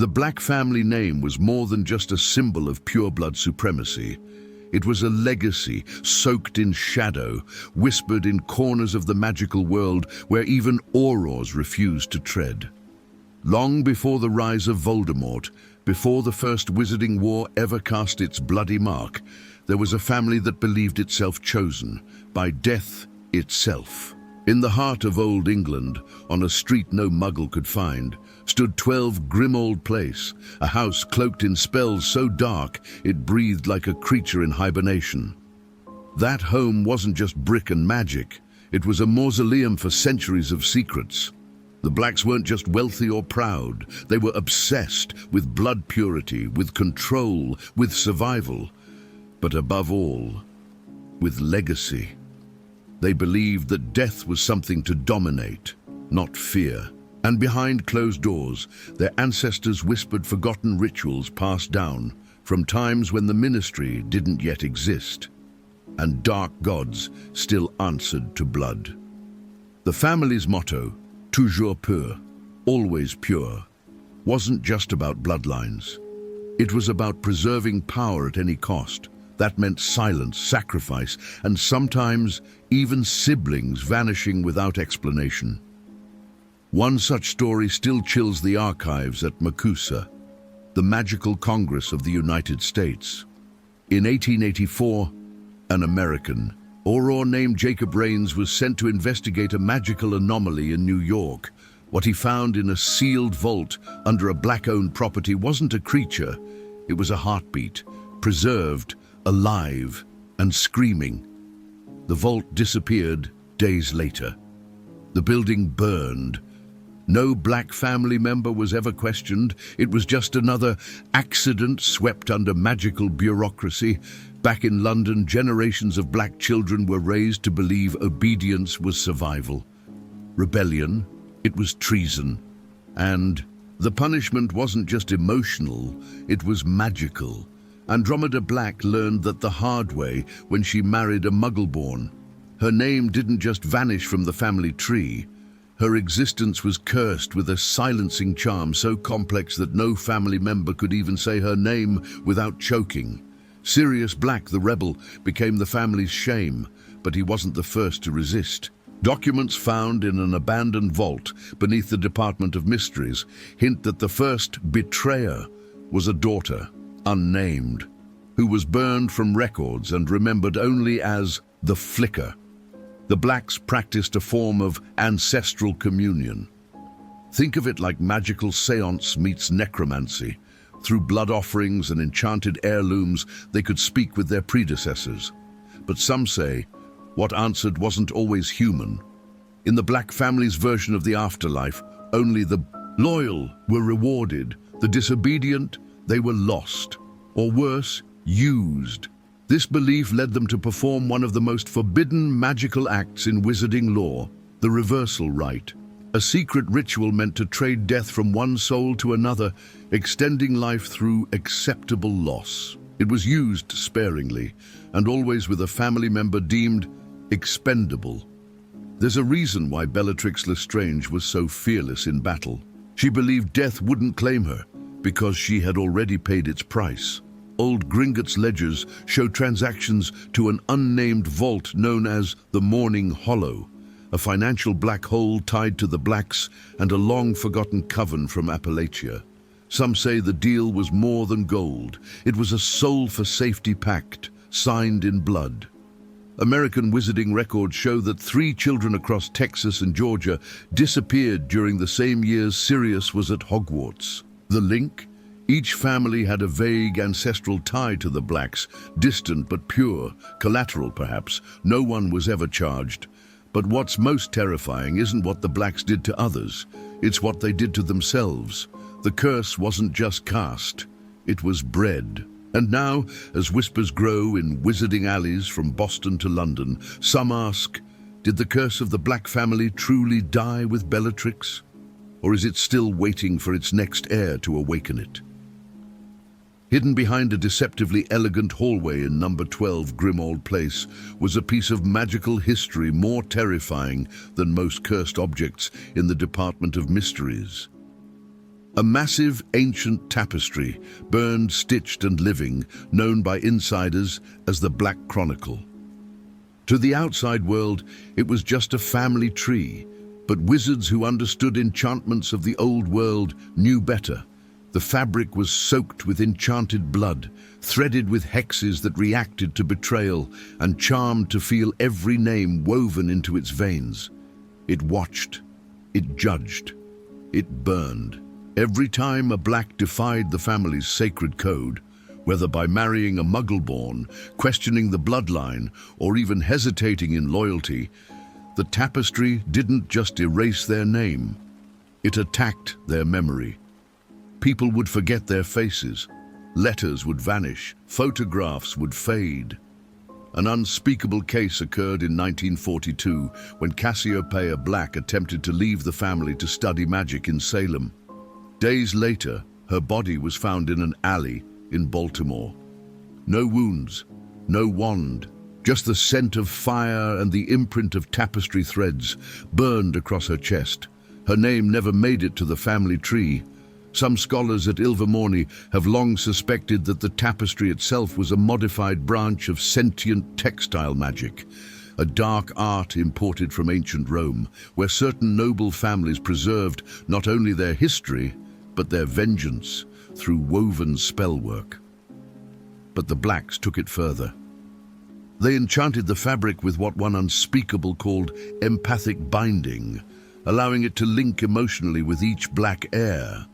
The Black family name was more than just a symbol of pure-blood supremacy. It was a legacy soaked in shadow, whispered in corners of the magical world where even aurors refused to tread. Long before the rise of Voldemort, before the first Wizarding War ever cast its bloody mark, there was a family that believed itself chosen by death itself. In the heart of Old England, on a street no muggle could find, stood 12 Grimold Place, a house cloaked in spells so dark it breathed like a creature in hibernation. That home wasn't just brick and magic, it was a mausoleum for centuries of secrets. The Blacks weren't just wealthy or proud, they were obsessed with blood purity, with control, with survival, but above all, with legacy. They believed that death was something to dominate, not fear. And behind closed doors, their ancestors whispered forgotten rituals passed down from times when the ministry didn't yet exist, and dark gods still answered to blood. The family's motto, toujours pur, always pure, wasn't just about bloodlines. It was about preserving power at any cost. That meant silence, sacrifice, and sometimes even siblings vanishing without explanation. One such story still chills the archives at Makusa, the Magical Congress of the United States. In 1884, an American, auror named Jacob Rains, was sent to investigate a magical anomaly in New York. What he found in a sealed vault under a Black-owned property wasn't a creature, it was a heartbeat, preserved, alive, and screaming. The vault disappeared days later. The building burned. No Black family member was ever questioned. It was just another accident swept under magical bureaucracy. Back in London, generations of Black children were raised to believe obedience was survival. Rebellion, it was treason. And the punishment wasn't just emotional, it was magical. Andromeda Black learned that the hard way when she married a Muggle-born. Her name didn't just vanish from the family tree. Her existence was cursed with a silencing charm so complex that no family member could even say her name without choking. Sirius Black, the rebel, became the family's shame, but he wasn't the first to resist. Documents found in an abandoned vault beneath the Department of Mysteries hint that the first betrayer was a daughter, unnamed, who was burned from records and remembered only as the Flicker. The Blacks practiced a form of ancestral communion. Think of it like magical seance meets necromancy. Through blood offerings and enchanted heirlooms, they could speak with their predecessors. But some say what answered wasn't always human. In the Black family's version of the afterlife, only the loyal were rewarded. The disobedient, they were lost, or worse, used. This belief led them to perform one of the most forbidden magical acts in wizarding lore, the reversal rite. A secret ritual meant to trade death from one soul to another, extending life through acceptable loss. It was used sparingly, and always with a family member deemed expendable. There's a reason why Bellatrix Lestrange was so fearless in battle. She believed death wouldn't claim her, because she had already paid its price. Old Gringotts ledgers show transactions to an unnamed vault known as the Morning Hollow, a financial black hole tied to the Blacks and a long-forgotten coven from Appalachia. Some say the deal was more than gold. It was a soul-for-safety pact, signed in blood. American wizarding records show that 3 children across Texas and Georgia disappeared during the same years Sirius was at Hogwarts. The link? Each family had a vague ancestral tie to the Blacks, distant but pure, collateral perhaps. No one was ever charged. But what's most terrifying isn't what the Blacks did to others, it's what they did to themselves. The curse wasn't just cast, it was bred. And now, as whispers grow in wizarding alleys from Boston to London, some ask, did the curse of the Black family truly die with Bellatrix? Or is it still waiting for its next heir to awaken it? Hidden behind a deceptively elegant hallway in number 12 Grimold Place was a piece of magical history more terrifying than most cursed objects in the Department of Mysteries. A massive ancient tapestry, burned, stitched and living, known by insiders as the Black Chronicle. To the outside world, it was just a family tree, but wizards who understood enchantments of the old world knew better. The fabric was soaked with enchanted blood, threaded with hexes that reacted to betrayal, and charmed to feel every name woven into its veins. It watched, it judged, it burned. Every time a Black defied the family's sacred code, whether by marrying a Muggle-born, questioning the bloodline, or even hesitating in loyalty, the tapestry didn't just erase their name, it attacked their memory. People would forget their faces, letters would vanish, photographs would fade. An unspeakable case occurred in 1942 when Cassiopeia Black attempted to leave the family to study magic in Salem. Days later, her body was found in an alley in Baltimore. No wounds, no wand, just the scent of fire and the imprint of tapestry threads burned across her chest. Her name never made it to the family tree. Some scholars at Ilvermorny have long suspected that the tapestry itself was a modified branch of sentient textile magic, a dark art imported from ancient Rome, where certain noble families preserved not only their history, but their vengeance through woven spellwork. But the Blacks took it further. They enchanted the fabric with what one unspeakable called empathic binding, allowing it to link emotionally with each Black heir,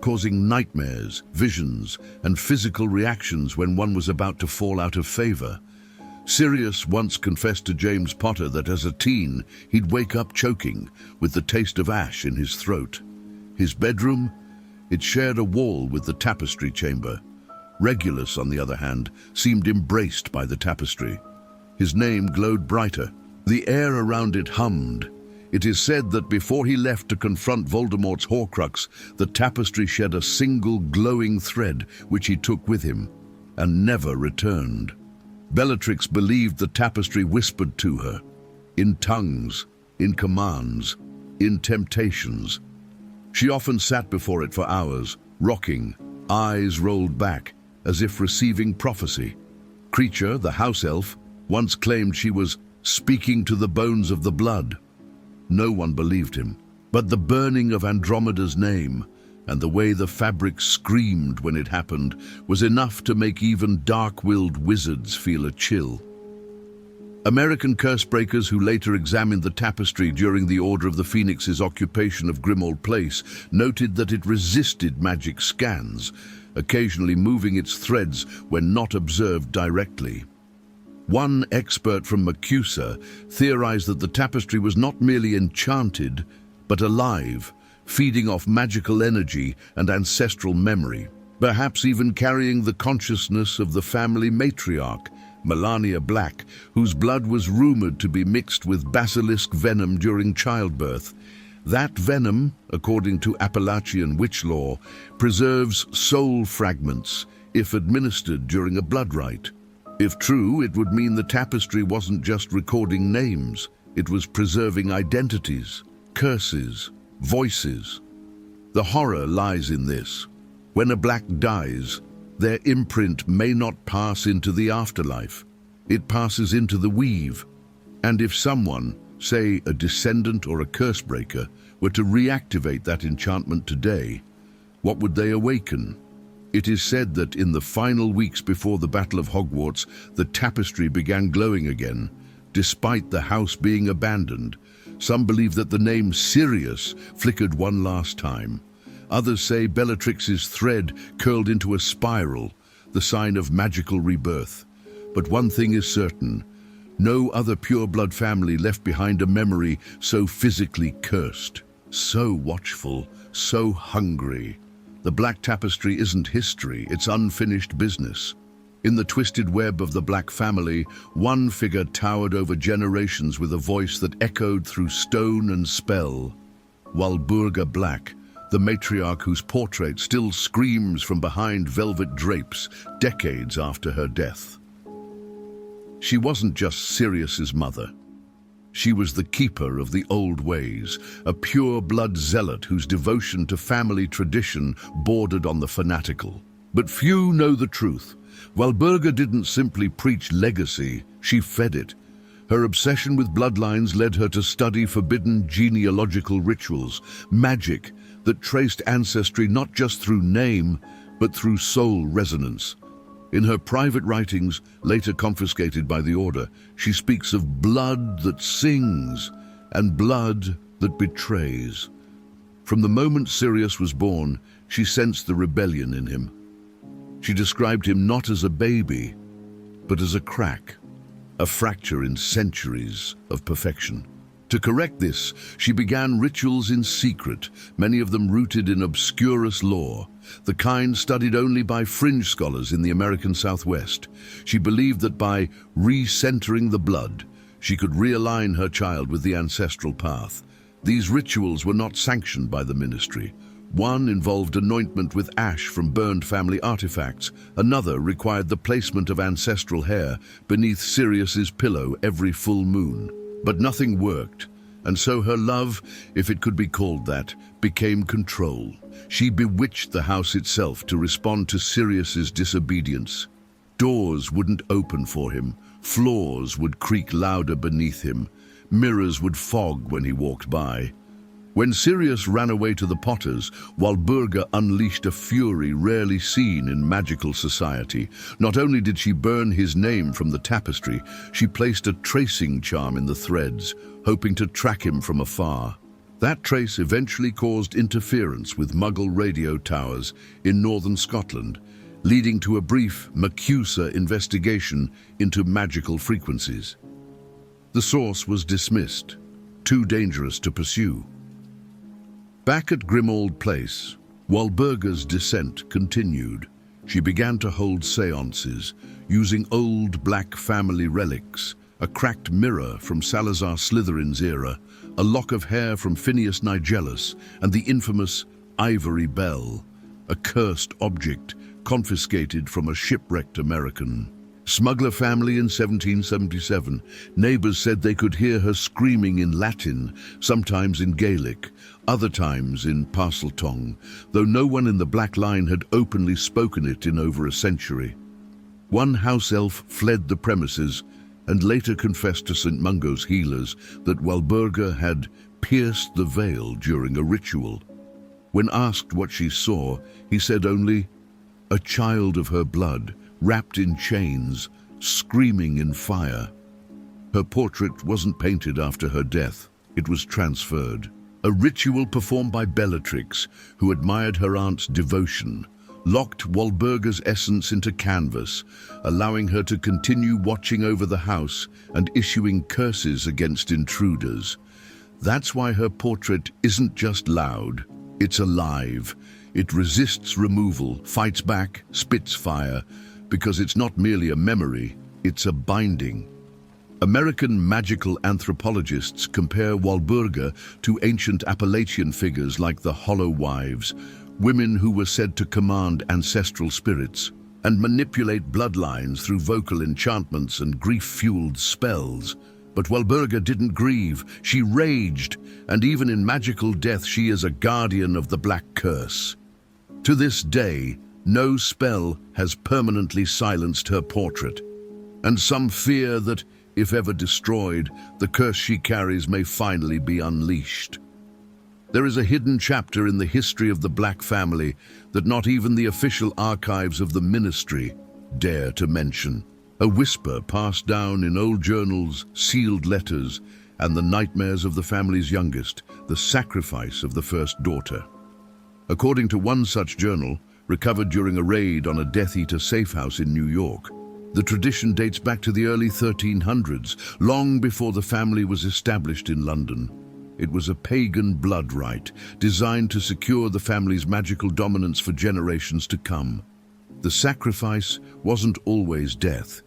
causing nightmares, visions, and physical reactions when one was about to fall out of favor. Sirius once confessed to James Potter that as a teen, he'd wake up choking with the taste of ash in his throat. His bedroom? It shared a wall with the tapestry chamber. Regulus, on the other hand, seemed embraced by the tapestry. His name glowed brighter. The air around it hummed. It is said that before he left to confront Voldemort's Horcrux, the tapestry shed a single glowing thread which he took with him and never returned. Bellatrix believed the tapestry whispered to her, in tongues, in commands, in temptations. She often sat before it for hours, rocking, eyes rolled back, as if receiving prophecy. Creature, the house elf, once claimed she was speaking to the bones of the blood. No one believed him, but the burning of Andromeda's name and the way the fabric screamed when it happened was enough to make even dark-willed wizards feel a chill. American cursebreakers who later examined the tapestry during the Order of the Phoenix's occupation of Grimmauld Place noted that it resisted magic scans, occasionally moving its threads when not observed directly. One expert from Macusa theorized that the tapestry was not merely enchanted, but alive, feeding off magical energy and ancestral memory, perhaps even carrying the consciousness of the family matriarch, Melania Black, whose blood was rumored to be mixed with basilisk venom during childbirth. That venom, according to Appalachian witch lore, preserves soul fragments if administered during a blood rite. If true, it would mean the tapestry wasn't just recording names, it was preserving identities, curses, voices. The horror lies in this. When a Black dies, their imprint may not pass into the afterlife. It passes into the weave. And if someone, say a descendant or a cursebreaker, were to reactivate that enchantment today, what would they awaken? It is said that in the final weeks before the Battle of Hogwarts, the tapestry began glowing again, despite the house being abandoned. Some believe that the name Sirius flickered one last time. Others say Bellatrix's thread curled into a spiral, the sign of magical rebirth. But one thing is certain, no other pureblood family left behind a memory so physically cursed, so watchful, so hungry. The Black Tapestry isn't history, it's unfinished business. In the twisted web of the Black family, one figure towered over generations with a voice that echoed through stone and spell. Walburga Black, the matriarch whose portrait still screams from behind velvet drapes decades after her death. She wasn't just Sirius's mother. She was the keeper of the old ways, a pure-blood zealot whose devotion to family tradition bordered on the fanatical. But few know the truth. Walburga didn't simply preach legacy, she fed it. Her obsession with bloodlines led her to study forbidden genealogical rituals, magic that traced ancestry not just through name, but through soul resonance. In her private writings, later confiscated by the Order, she speaks of blood that sings and blood that betrays. From the moment Sirius was born, she sensed the rebellion in him. She described him not as a baby, but as a crack, a fracture in centuries of perfection. To correct this, she began rituals in secret, many of them rooted in obscurus lore, the kind studied only by fringe scholars in the American Southwest. She believed that by recentering the blood, she could realign her child with the ancestral path. These rituals were not sanctioned by the ministry. One involved anointment with ash from burned family artifacts. Another required the placement of ancestral hair beneath Sirius's pillow every full moon. But nothing worked, and so her love, if it could be called that, became control. She bewitched the house itself to respond to Sirius's disobedience. Doors wouldn't open for him, floors would creak louder beneath him, mirrors would fog when he walked by. When Sirius ran away to the Potters, Walburga unleashed a fury rarely seen in magical society. Not only did she burn his name from the tapestry, she placed a tracing charm in the threads, hoping to track him from afar. That trace eventually caused interference with Muggle radio towers in northern Scotland, leading to a brief MACUSA investigation into magical frequencies. The source was dismissed, too dangerous to pursue. Back at Grimmauld Place, Walburga's descent continued. She began to hold séances, using old black family relics, a cracked mirror from Salazar Slytherin's era, a lock of hair from Phineas Nigellus, and the infamous ivory bell, a cursed object confiscated from a shipwrecked American. Smuggler family in 1777. Neighbors said they could hear her screaming in Latin, sometimes in Gaelic, other times in Parseltongue, though no one in the Black Line had openly spoken it in over a century. One house elf fled the premises and later confessed to St. Mungo's healers that Walburga had pierced the veil during a ritual. When asked what she saw, he said only, "A child of her blood, wrapped in chains, screaming in fire." Her portrait wasn't painted after her death, it was transferred. A ritual performed by Bellatrix, who admired her aunt's devotion, locked Walburga's essence into canvas, allowing her to continue watching over the house and issuing curses against intruders. That's why her portrait isn't just loud, it's alive. It resists removal, fights back, spits fire, because it's not merely a memory, it's a binding. American magical anthropologists compare Walburga to ancient Appalachian figures like the Hollow Wives, women who were said to command ancestral spirits and manipulate bloodlines through vocal enchantments and grief-fueled spells. But Walburga didn't grieve, she raged, and even in magical death she is a guardian of the Black Curse. To this day, no spell has permanently silenced her portrait, and some fear that, if ever destroyed, the curse she carries may finally be unleashed. There is a hidden chapter in the history of the Black family that not even the official archives of the ministry dare to mention. A whisper passed down in old journals, sealed letters, and the nightmares of the family's youngest, the sacrifice of the first daughter. According to one such journal, recovered during a raid on a Death Eater safe house in New York, the tradition dates back to the early 1300s, long before the family was established in London. It was a pagan blood rite designed to secure the family's magical dominance for generations to come. The sacrifice wasn't always death.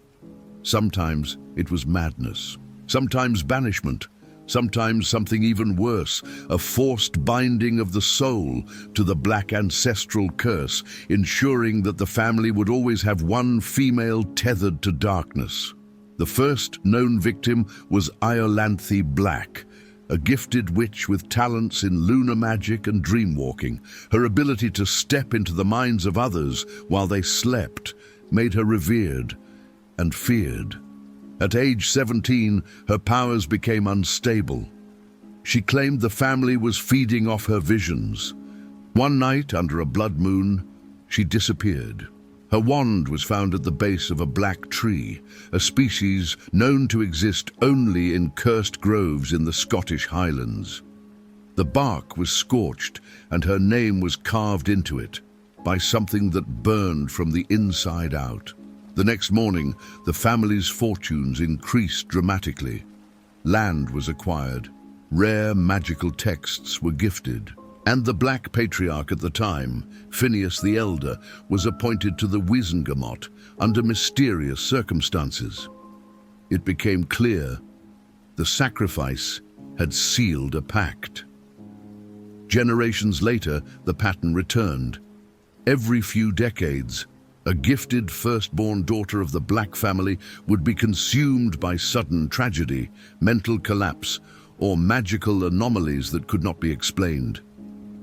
Sometimes it was madness, sometimes banishment, sometimes something even worse, a forced binding of the soul to the Black ancestral curse, ensuring that the family would always have one female tethered to darkness. The first known victim was Iolanthe Black, a gifted witch with talents in lunar magic and dreamwalking. Her ability to step into the minds of others while they slept made her revered and feared. At age 17, her powers became unstable. She claimed the family was feeding off her visions. One night, under a blood moon, she disappeared. Her wand was found at the base of a black tree, a species known to exist only in cursed groves in the Scottish Highlands. The bark was scorched, and her name was carved into it by something that burned from the inside out. The next morning, the family's fortunes increased dramatically. Land was acquired, rare magical texts were gifted, and the Black Patriarch at the time, Phineas the Elder, was appointed to the Wizengamot under mysterious circumstances. It became clear the sacrifice had sealed a pact. Generations later, the pattern returned. Every few decades, a gifted firstborn daughter of the Black family would be consumed by sudden tragedy, mental collapse, or magical anomalies that could not be explained.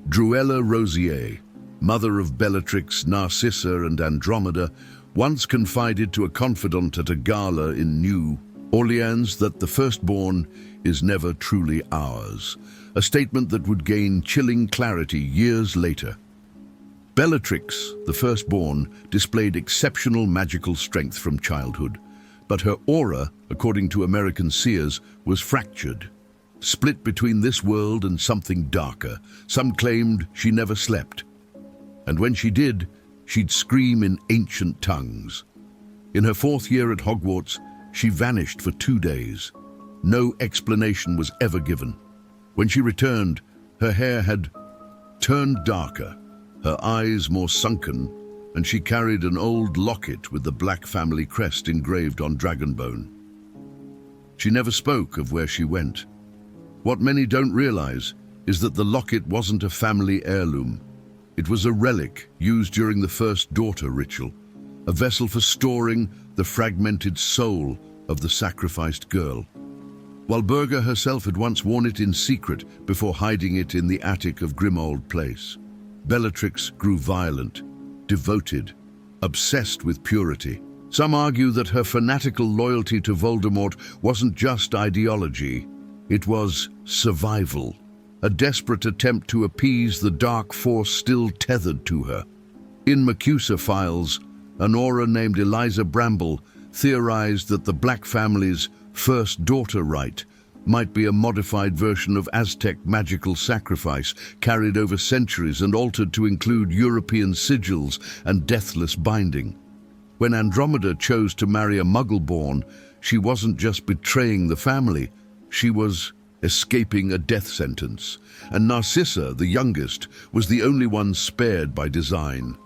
Druella Rosier, mother of Bellatrix, Narcissa, and Andromeda, once confided to a confidant at a gala in New Orleans that the firstborn is never truly ours, a statement that would gain chilling clarity years later. Bellatrix, the firstborn, displayed exceptional magical strength from childhood, but her aura, according to American seers, was fractured. Split between this world and something darker. Some claimed she never slept. And when she did, she'd scream in ancient tongues. In her 4th year at Hogwarts, she vanished for 2 days. No explanation was ever given. When she returned, her hair had turned darker, her eyes more sunken, and she carried an old locket with the Black family crest engraved on dragonbone. She never spoke of where she went. What many don't realize is that the locket wasn't a family heirloom. It was a relic used during the first daughter ritual, a vessel for storing the fragmented soul of the sacrificed girl. Walburga herself had once worn it in secret before hiding it in the attic of Grimold Place. Bellatrix grew violent, devoted, obsessed with purity. Some argue that her fanatical loyalty to Voldemort wasn't just ideology. It was survival, a desperate attempt to appease the dark force still tethered to her. In MACUSA files, an aura named Eliza Bramble theorized that the Black family's first daughter rite might be a modified version of Aztec magical sacrifice, carried over centuries and altered to include European sigils and deathless binding. When Andromeda chose to marry a Muggle-born, she wasn't just betraying the family, she was escaping a death sentence, and Narcissa, the youngest, was the only one spared by design.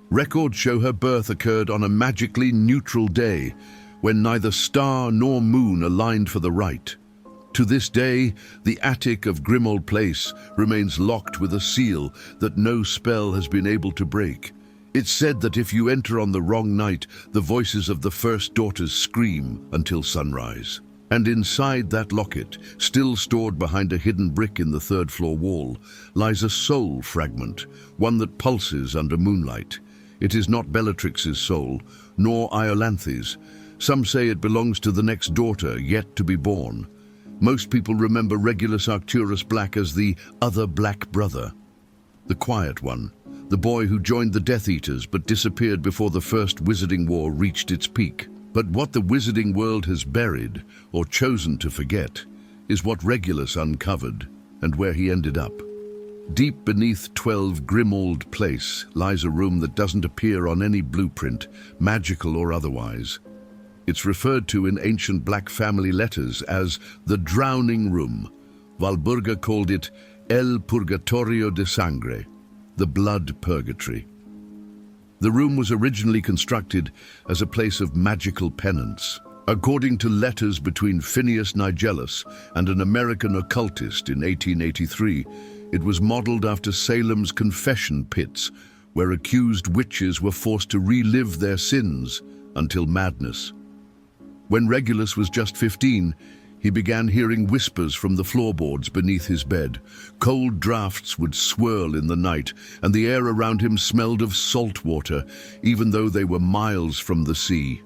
Records show her birth occurred on a magically neutral day, when neither star nor moon aligned for the rite. To this day, the attic of Grimold Place remains locked with a seal that no spell has been able to break. It's said that if you enter on the wrong night, the voices of the first daughters scream until sunrise. And inside that locket, still stored behind a hidden brick in the 3rd floor wall, lies a soul fragment, one that pulses under moonlight. It is not Bellatrix's soul, nor Iolanthe's. Some say it belongs to the next daughter, yet to be born. Most people remember Regulus Arcturus Black as the other Black brother, the quiet one, the boy who joined the Death Eaters but disappeared before the First Wizarding War reached its peak. But what the wizarding world has buried, or chosen to forget, is what Regulus uncovered and where he ended up. Deep beneath 12 Grimold Place lies a room that doesn't appear on any blueprint, magical or otherwise. It's referred to in ancient Black family letters as the Drowning Room. Walburga called it El Purgatorio de Sangre, the Blood Purgatory. The room was originally constructed as a place of magical penance. According to letters between Phineas Nigellus and an American occultist in 1883, it was modeled after Salem's confession pits, where accused witches were forced to relive their sins until madness. When Regulus was just 15, he began hearing whispers from the floorboards beneath his bed. Cold drafts would swirl in the night, and the air around him smelled of salt water, even though they were miles from the sea.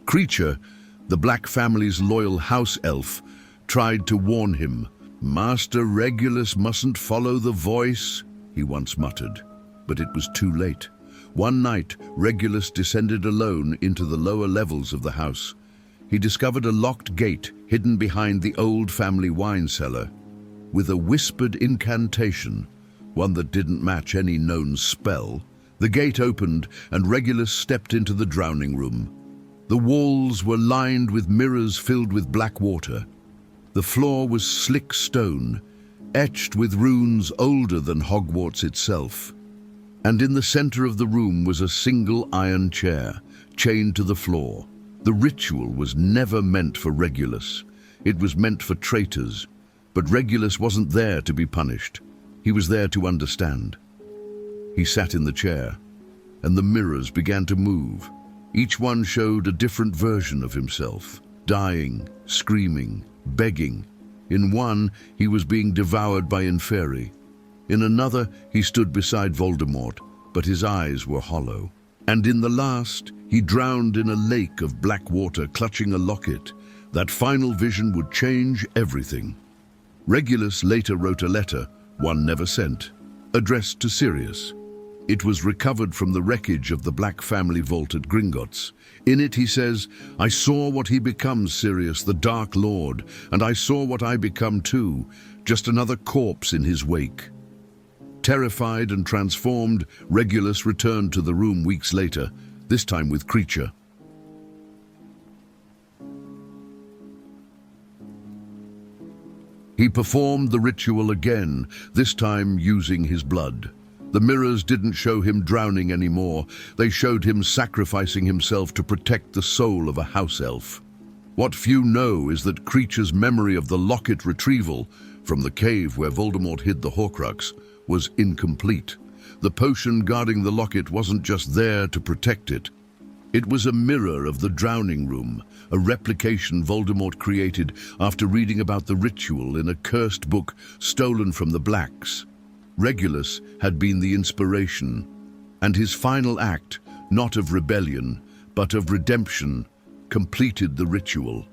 Creature, the Black family's loyal house elf, tried to warn him. "Master Regulus mustn't follow the voice," he once muttered. But it was too late. One night, Regulus descended alone into the lower levels of the house. He discovered a locked gate hidden behind the old family wine cellar. With a whispered incantation, one that didn't match any known spell, the gate opened and Regulus stepped into the drowning room. The walls were lined with mirrors filled with black water. The floor was slick stone, etched with runes older than Hogwarts itself. And in the center of the room was a single iron chair, chained to the floor. The ritual was never meant for Regulus. It was meant for traitors. But Regulus wasn't there to be punished. He was there to understand. He sat in the chair, and the mirrors began to move. Each one showed a different version of himself, dying, screaming, begging. In one, he was being devoured by Inferi. In another, he stood beside Voldemort, but his eyes were hollow. And in the last, he drowned in a lake of black water, clutching a locket. That final vision would change everything. Regulus later wrote a letter, one never sent, addressed to Sirius. It was recovered from the wreckage of the Black family vault at Gringotts. In it he says, "I saw what he becomes, Sirius, the Dark Lord, and I saw what I become too, just another corpse in his wake." Terrified and transformed, Regulus returned to the room weeks later, this time with Creature. He performed the ritual again, this time using his blood. The mirrors didn't show him drowning anymore. They showed him sacrificing himself to protect the soul of a house elf. What few know is that Creature's memory of the locket retrieval from the cave where Voldemort hid the Horcrux was incomplete. The potion guarding the locket wasn't just there to protect it. It was a mirror of the drowning room, a replication Voldemort created after reading about the ritual in a cursed book stolen from the Blacks. Regulus had been the inspiration, and his final act, not of rebellion, but of redemption, completed the ritual.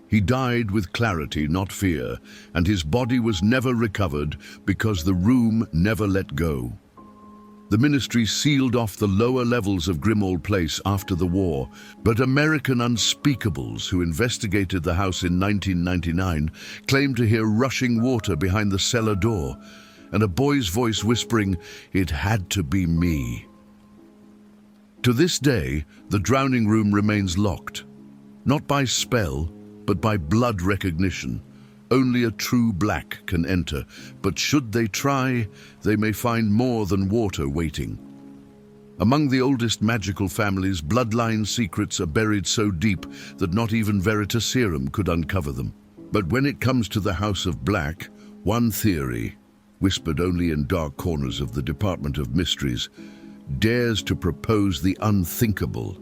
He died with clarity, not fear, and his body was never recovered because the room never let go. The Ministry sealed off the lower levels of Grimmauld Place after the war, but American unspeakables who investigated the house in 1999 claimed to hear rushing water behind the cellar door, and a boy's voice whispering, "It had to be me." To this day, the drowning room remains locked, not by spell, but by blood recognition. Only a true Black can enter, but should they try, they may find more than water waiting. Among the oldest magical families, bloodline secrets are buried so deep that not even Veritaserum could uncover them. But when it comes to the House of Black, one theory, whispered only in dark corners of the Department of Mysteries, dares to propose the unthinkable,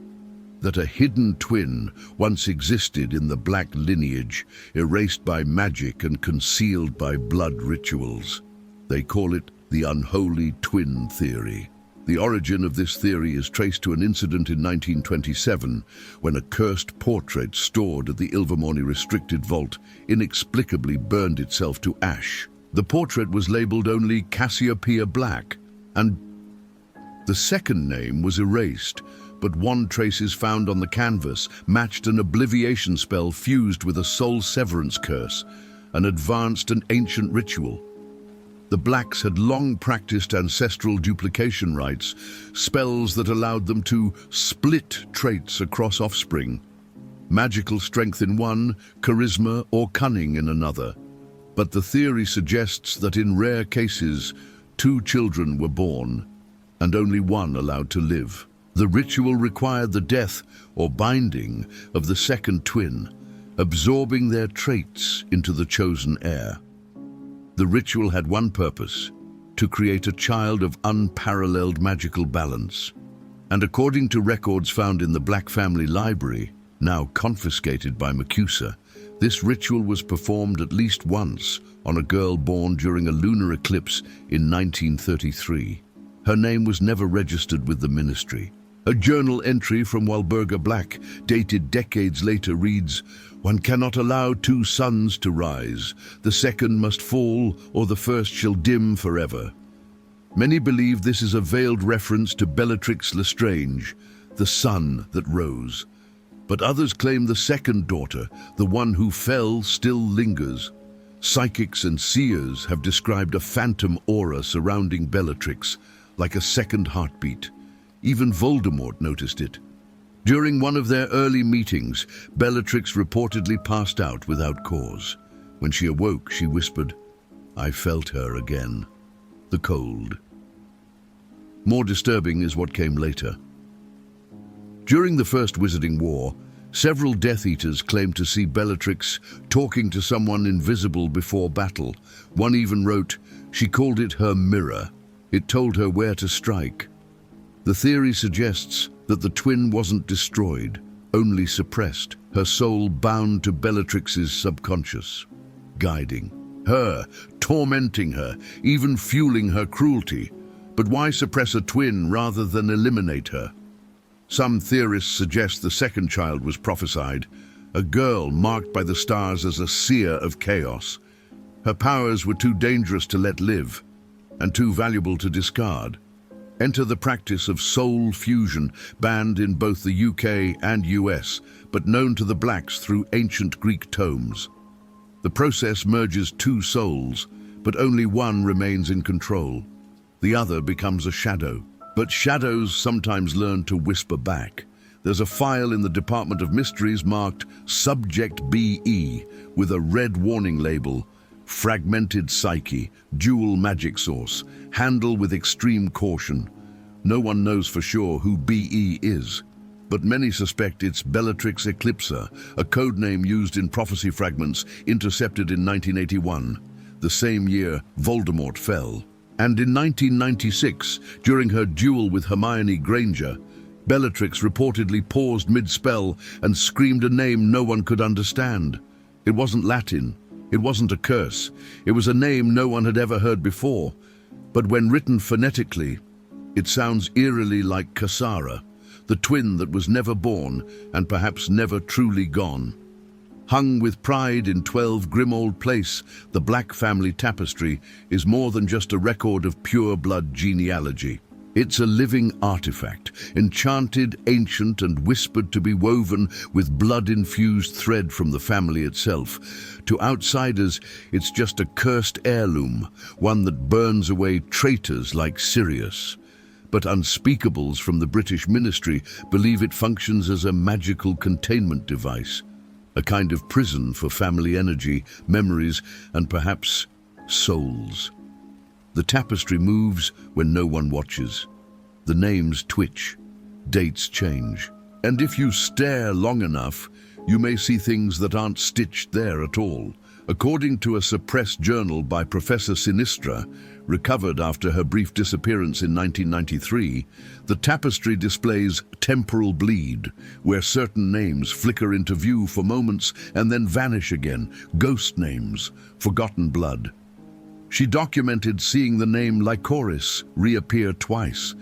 that a hidden twin once existed in the Black lineage, erased by magic and concealed by blood rituals. They call it the unholy twin theory. The origin of this theory is traced to an incident in 1927 when a cursed portrait stored at the Ilvermorny restricted vault inexplicably burned itself to ash. The portrait was labeled only Cassiopeia Black, and the second name was erased, but one traces found on the canvas matched an obliviation spell fused with a soul severance curse, an advanced and ancient ritual. The Blacks had long practiced ancestral duplication rites, spells that allowed them to split traits across offspring, magical strength in one, charisma or cunning in another. But the theory suggests that in rare cases, two children were born, and only one allowed to live. The ritual required the death or binding of the second twin, absorbing their traits into the chosen heir. The ritual had one purpose, to create a child of unparalleled magical balance. And according to records found in the Black family library, now confiscated by Macusa. This ritual was performed at least once on a girl born during a lunar eclipse in 1933. Her name was never registered with the ministry. A journal entry from Sirius Black, dated decades later, reads, "One cannot allow two suns to rise. The second must fall, or the first shall dim forever." Many believe this is a veiled reference to Bellatrix Lestrange, the sun that rose. But others claim the second daughter, the one who fell, still lingers. Psychics and seers have described a phantom aura surrounding Bellatrix, like a second heartbeat. Even Voldemort noticed it. During one of their early meetings, Bellatrix reportedly passed out without cause. When she awoke, she whispered, "I felt her again." The cold. More disturbing is what came later. During the First Wizarding War, several Death Eaters claimed to see Bellatrix talking to someone invisible before battle. One even wrote, "She called it her mirror. It told her where to strike." The theory suggests that the twin wasn't destroyed, only suppressed, her soul bound to Bellatrix's subconscious, guiding her, tormenting her, even fueling her cruelty. But why suppress a twin rather than eliminate her? Some theorists suggest the second child was prophesied, a girl marked by the stars as a seer of chaos. Her powers were too dangerous to let live, and too valuable to discard. Enter the practice of soul fusion, banned in both the UK and US, but known to the Blacks through ancient Greek tomes. The process merges two souls, but only one remains in control. The other becomes a shadow. But shadows sometimes learn to whisper back. There's a file in the Department of Mysteries marked Subject BE with a red warning label, "Fragmented Psyche, Dual Magic Source, Handle with extreme caution." No one knows for sure who BE is, but many suspect it's Bellatrix Eclipsa, a codename used in prophecy fragments intercepted in 1981, the same year Voldemort fell. And in 1996, during her duel with Hermione Granger, Bellatrix reportedly paused mid-spell and screamed a name no one could understand. It wasn't Latin, it wasn't a curse, it was a name no one had ever heard before. But when written phonetically, it sounds eerily like Cassara, the twin that was never born and perhaps never truly gone. Hung with pride in 12 Grimold Place, the Black family tapestry is more than just a record of pure blood genealogy. It's a living artifact, enchanted, ancient, and whispered to be woven with blood-infused thread from the family itself. To outsiders, it's just a cursed heirloom, one that burns away traitors like Sirius. But unspeakables from the British ministry believe it functions as a magical containment device, a kind of prison for family energy, memories, and perhaps souls. The tapestry moves when no one watches. The names twitch, dates change. And if you stare long enough, you may see things that aren't stitched there at all. According to a suppressed journal by Professor Sinistra, recovered after her brief disappearance in 1993, the tapestry displays temporal bleed, where certain names flicker into view for moments and then vanish again, ghost names, forgotten blood. She documented seeing the name Lycoris reappear twice,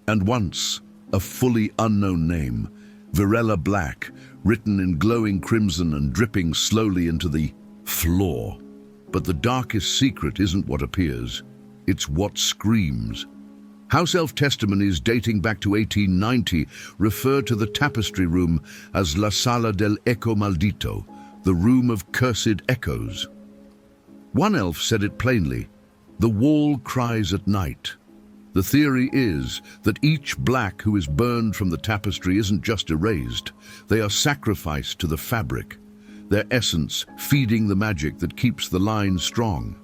and once a fully unknown name, Sirius Black, written in glowing crimson and dripping slowly into the floor. But the darkest secret isn't what appears, it's what screams. House elf testimonies dating back to 1890 refer to the tapestry room as La Sala del Eco Maldito, the room of cursed echoes. One elf said it plainly, "The wall cries at night." The theory is that each black who is burned from the tapestry isn't just erased, they are sacrificed to the fabric, their essence feeding the magic that keeps the line strong.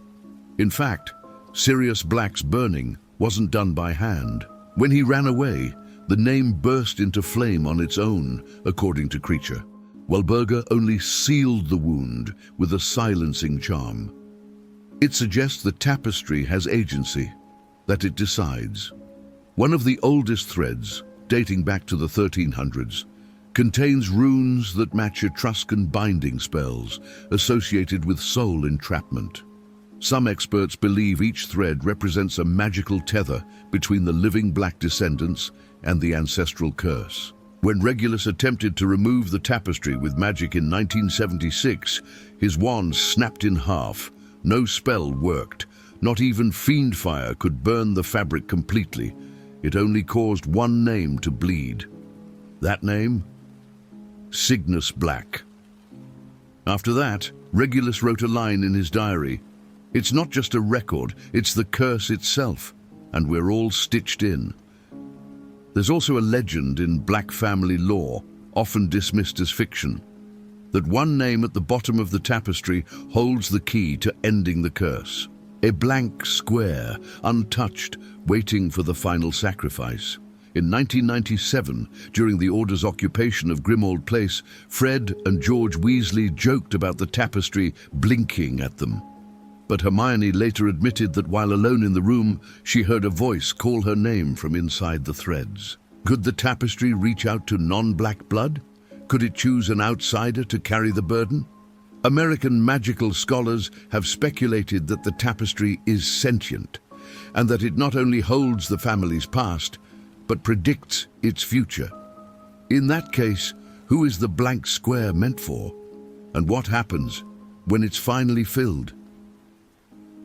In fact, Sirius Black's burning wasn't done by hand. When he ran away, the name burst into flame on its own, according to Creature. Walburga only sealed the wound with a silencing charm. It suggests the tapestry has agency, that it decides. One of the oldest threads, dating back to the 1300s, contains runes that match Etruscan binding spells associated with soul entrapment. Some experts believe each thread represents a magical tether between the living Black descendants and the ancestral curse. When Regulus attempted to remove the tapestry with magic in 1976, his wand snapped in half. No spell worked. Not even fiend fire could burn the fabric completely. It only caused one name to bleed. That name? Sirius Black. After that, Regulus wrote a line in his diary. "It's not just a record, it's the curse itself, and we're all stitched in." There's also a legend in Black family lore, often dismissed as fiction, that one name at the bottom of the tapestry holds the key to ending the curse. A blank square, untouched, waiting for the final sacrifice. In 1997, during the Order's occupation of Grimmauld Place, Fred and George Weasley joked about the tapestry blinking at them. But Hermione later admitted that while alone in the room, she heard a voice call her name from inside the threads. Could the tapestry reach out to non-Black blood? Could it choose an outsider to carry the burden? American magical scholars have speculated that the tapestry is sentient, and that it not only holds the family's past, but predicts its future. In that case, who is the blank square meant for? And what happens when it's finally filled?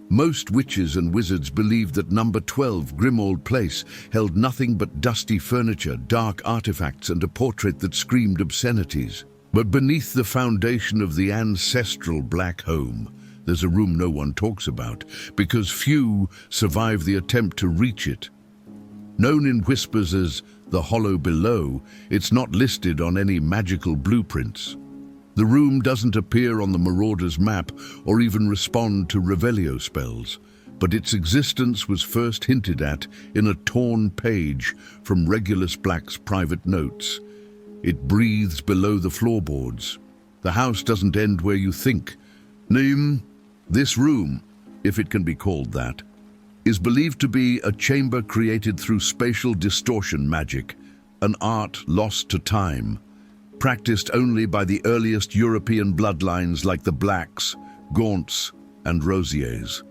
Most witches and wizards believed that number 12 Grimmauld Place held nothing but dusty furniture, dark artifacts, and a portrait that screamed obscenities. But beneath the foundation of the ancestral Black home, there's a room no one talks about, because few survive the attempt to reach it. Known in whispers as the Hollow Below, it's not listed on any magical blueprints. The room doesn't appear on the Marauder's map or even respond to Revelio spells, but its existence was first hinted at in a torn page from Regulus Black's private notes. It breathes below the floorboards. The house doesn't end where you think. This room, if it can be called that, is believed to be a chamber created through spatial distortion magic, an art lost to time, practiced only by the earliest European bloodlines like the Blacks, Gaunts, and Rosiers.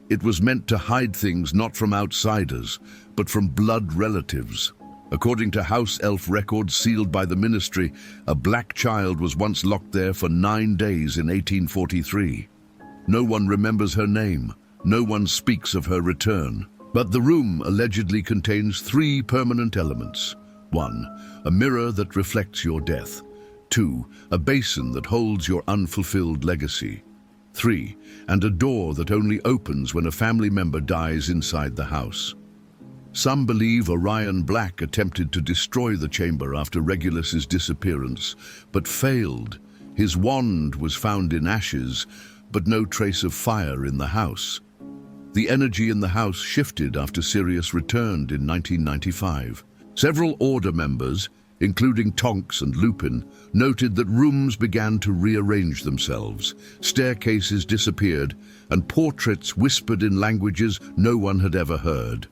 It was meant to hide things not from outsiders, but from blood relatives. According to house elf records sealed by the ministry, a Black child was once locked there for 9 days in 1843. No one remembers her name. No one speaks of her return. But the room allegedly contains 3 permanent elements. 1. A mirror that reflects your death. 2. A basin that holds your unfulfilled legacy. 3. And a door that only opens when a family member dies inside the house. Some believe Orion Black attempted to destroy the chamber after Regulus's disappearance, but failed. His wand was found in ashes, but no trace of fire in the house. The energy in the house shifted after Sirius returned in 1995. Several Order members, including Tonks and Lupin, noted that rooms began to rearrange themselves, staircases disappeared, and portraits whispered in languages no one had ever heard.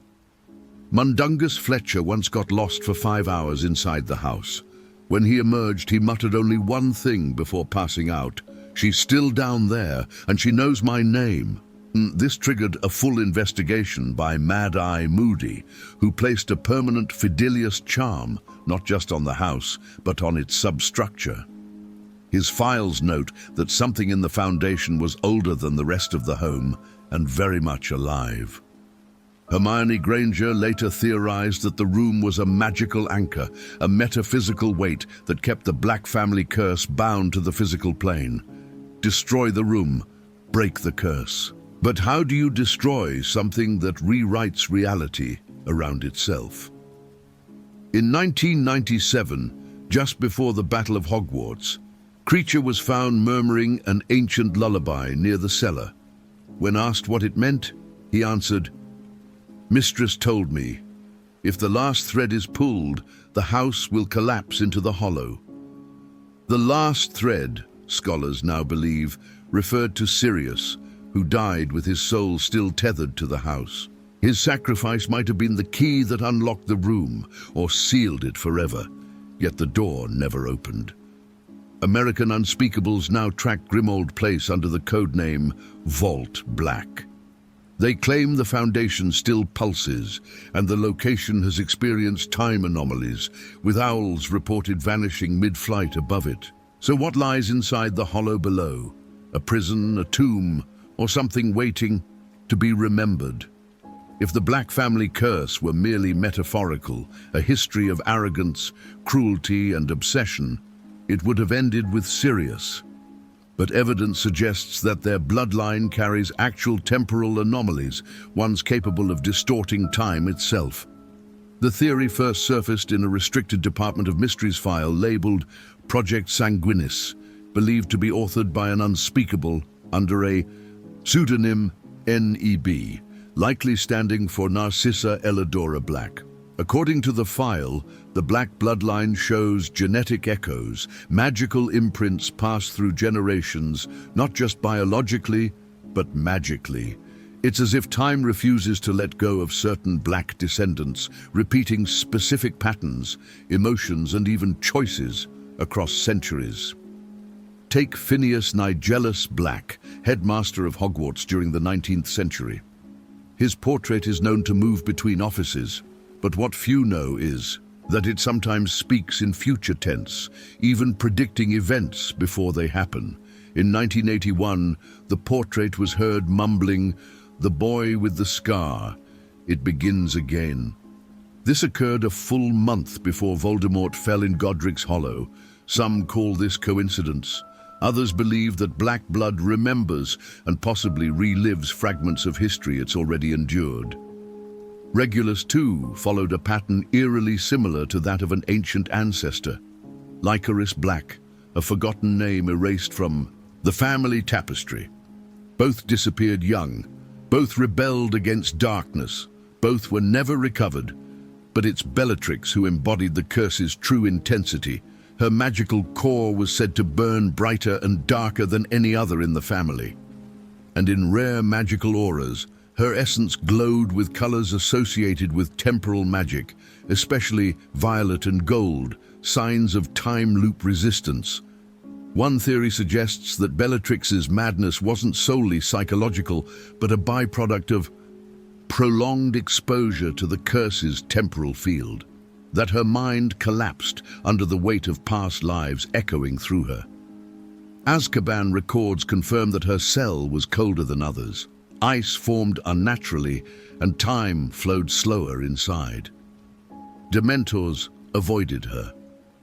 Mundungus Fletcher once got lost for 5 hours inside the house. When he emerged, he muttered only one thing before passing out: "She's still down there, and she knows my name." This triggered a full investigation by Mad Eye Moody, who placed a permanent Fidelius charm, not just on the house, but on its substructure. His files note that something in the foundation was older than the rest of the home and very much alive. Hermione Granger later theorized that the room was a magical anchor, a metaphysical weight that kept the Black family curse bound to the physical plane. Destroy the room, break the curse. But how do you destroy something that rewrites reality around itself? In 1997, just before the Battle of Hogwarts, Kreacher was found murmuring an ancient lullaby near the cellar. When asked what it meant, he answered, "Mistress told me, if the last thread is pulled, the house will collapse into the hollow." The last thread, scholars now believe, referred to Sirius, who died with his soul still tethered to the house. His sacrifice might have been the key that unlocked the room or sealed it forever. yet the door never opened. American Unspeakables now track Grimold Place under the codename Vault Black. They claim the foundation still pulses, and the location has experienced time anomalies, with owls reported vanishing mid-flight above it. So what lies inside the hollow below? A prison, a tomb, or something waiting to be remembered? If the Black family curse were merely metaphorical, a history of arrogance, cruelty, and obsession, it would have ended with Sirius. But evidence suggests that their bloodline carries actual temporal anomalies, ones capable of distorting time itself. The theory first surfaced in a restricted Department of Mysteries file labeled Project Sanguinis, believed to be authored by an unspeakable under a pseudonym NEB, likely standing for Narcissa Elidora Black. According to the file, the Black bloodline shows genetic echoes, magical imprints passed through generations, not just biologically, but magically. It's as if time refuses to let go of certain Black descendants, repeating specific patterns, emotions, and even choices across centuries. Take Phineas Nigellus Black, headmaster of Hogwarts during the 19th century. His portrait is known to move between offices, but what few know is that it sometimes speaks in future tense, even predicting events before they happen. In 1981, the portrait was heard mumbling, "The boy with the scar, it begins again." This occurred a full month before Voldemort fell in Godric's Hollow. Some call this coincidence. Others believe that Black blood remembers and possibly relives fragments of history it's already endured. Regulus, too, followed a pattern eerily similar to that of an ancient ancestor. Licorice Black, a forgotten name erased from the family tapestry. Both disappeared young, both rebelled against darkness, both were never recovered. But it's Bellatrix who embodied the curse's true intensity. Her magical core was said to burn brighter and darker than any other in the family. And in rare magical auras, her essence glowed with colors associated with temporal magic, especially violet and gold, signs of time loop resistance. One theory suggests that Bellatrix's madness wasn't solely psychological, but a byproduct of prolonged exposure to the curse's temporal field, that her mind collapsed under the weight of past lives echoing through her. Azkaban records confirm that her cell was colder than others. Ice formed unnaturally, and time flowed slower inside. Dementors avoided her.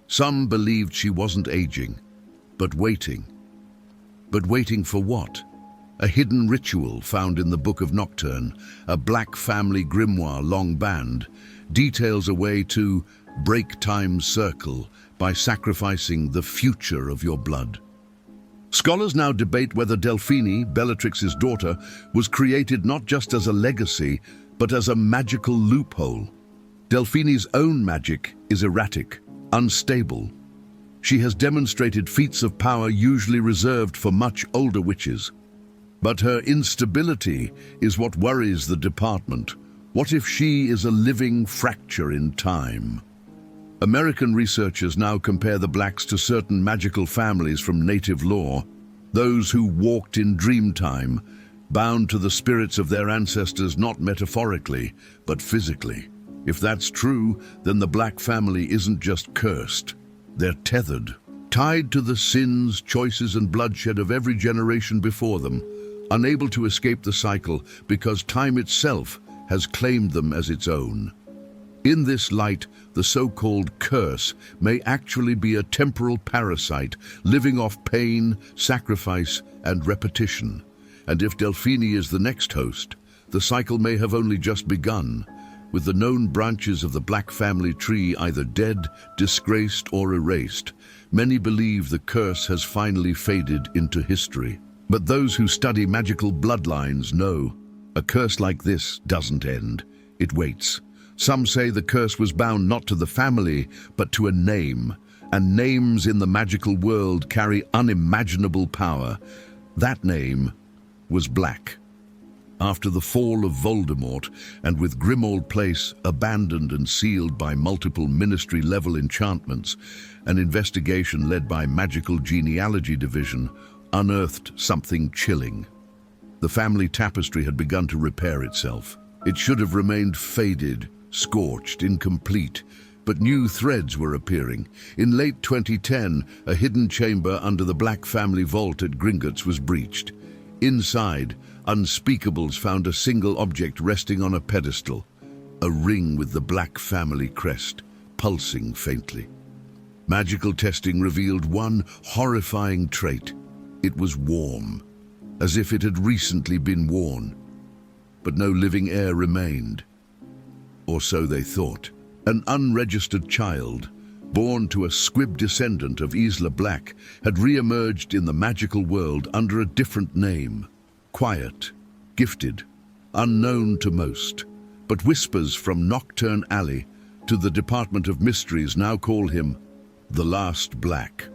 Some believed she wasn't aging, but waiting. But waiting for what? A hidden ritual found in the Book of Nocturne, a Black family grimoire long banned, details a way to break time's circle by sacrificing the future of your blood. Scholars now debate whether Delphine, Bellatrix's daughter, was created not just as a legacy, but as a magical loophole. Delphine's own magic is erratic, unstable. She has demonstrated feats of power usually reserved for much older witches. But her instability is what worries the department. What if she is a living fracture in time? American researchers now compare the Blacks to certain magical families from native lore, those who walked in dream time, bound to the spirits of their ancestors not metaphorically, but physically. If that's true, then the Black family isn't just cursed. They're tethered, tied to the sins, choices, and bloodshed of every generation before them, unable to escape the cycle because time itself has claimed them as its own. In this light, the so-called curse may actually be a temporal parasite living off pain, sacrifice, and repetition. And if Delphine is the next host, the cycle may have only just begun, with the known branches of the Black family tree either dead, disgraced, or erased. Many believe the curse has finally faded into history. But those who study magical bloodlines know a curse like this doesn't end. It waits. Some say the curse was bound not to the family, but to a name. And names in the magical world carry unimaginable power. That name was Black. After the fall of Voldemort, and with Grimmauld Place abandoned and sealed by multiple ministry-level enchantments, an investigation led by Magical Genealogy Division unearthed something chilling. The family tapestry had begun to repair itself. It should have remained faded, scorched, incomplete, but new threads were appearing. In late 2010, a hidden chamber under the Black family vault at Gringotts was breached. Inside, unspeakables found a single object resting on a pedestal, a ring with the Black family crest, pulsing faintly. Magical testing revealed one horrifying trait. It was warm, as if it had recently been worn. But no living heir remained. Or so they thought. An unregistered child, born to a squib descendant of Sirius Black, had re-emerged in the magical world under a different name. Quiet, gifted, unknown to most. But whispers from Nocturne Alley to the Department of Mysteries now call him the Last Black.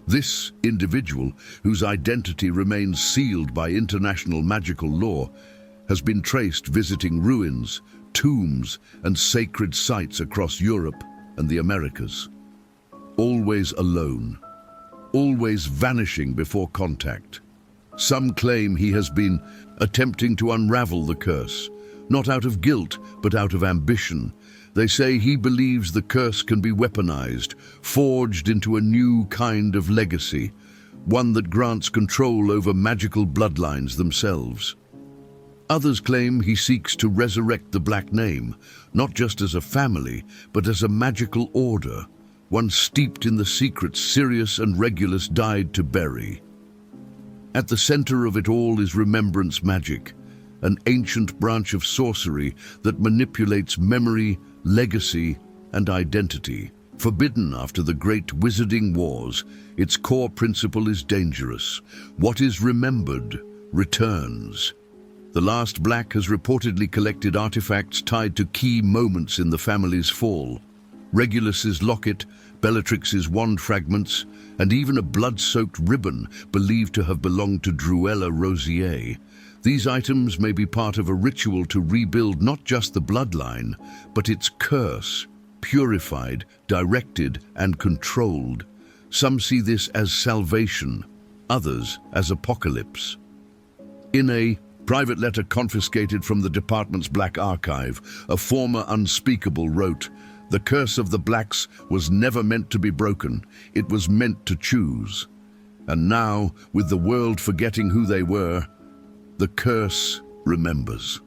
This individual, whose identity remains sealed by international magical law, has been traced visiting ruins, tombs, and sacred sites across Europe and the Americas. Always alone, always vanishing before contact. Some claim he has been attempting to unravel the curse, not out of guilt, but out of ambition. They say he believes the curse can be weaponized, forged into a new kind of legacy, one that grants control over magical bloodlines themselves. Others claim he seeks to resurrect the Black name, not just as a family, but as a magical order, one steeped in the secrets Sirius and Regulus died to bury. At the center of it all is remembrance magic, an ancient branch of sorcery that manipulates memory, legacy, and identity. Forbidden after the Great Wizarding Wars, its core principle is dangerous. What is remembered returns. The Last Black has reportedly collected artifacts tied to key moments in the family's fall. Regulus's locket, Bellatrix's wand fragments, and even a blood-soaked ribbon believed to have belonged to Druella Rosier. These items may be part of a ritual to rebuild not just the bloodline, but its curse, purified, directed, and controlled. Some see this as salvation, others as apocalypse. In a private letter confiscated from the department's Black archive, a former unspeakable wrote, "The curse of the Blacks was never meant to be broken, it was meant to choose. And now, with the world forgetting who they were, the curse remembers."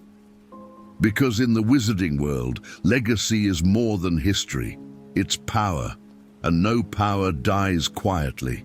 Because in the wizarding world, legacy is more than history, it's power, and no power dies quietly.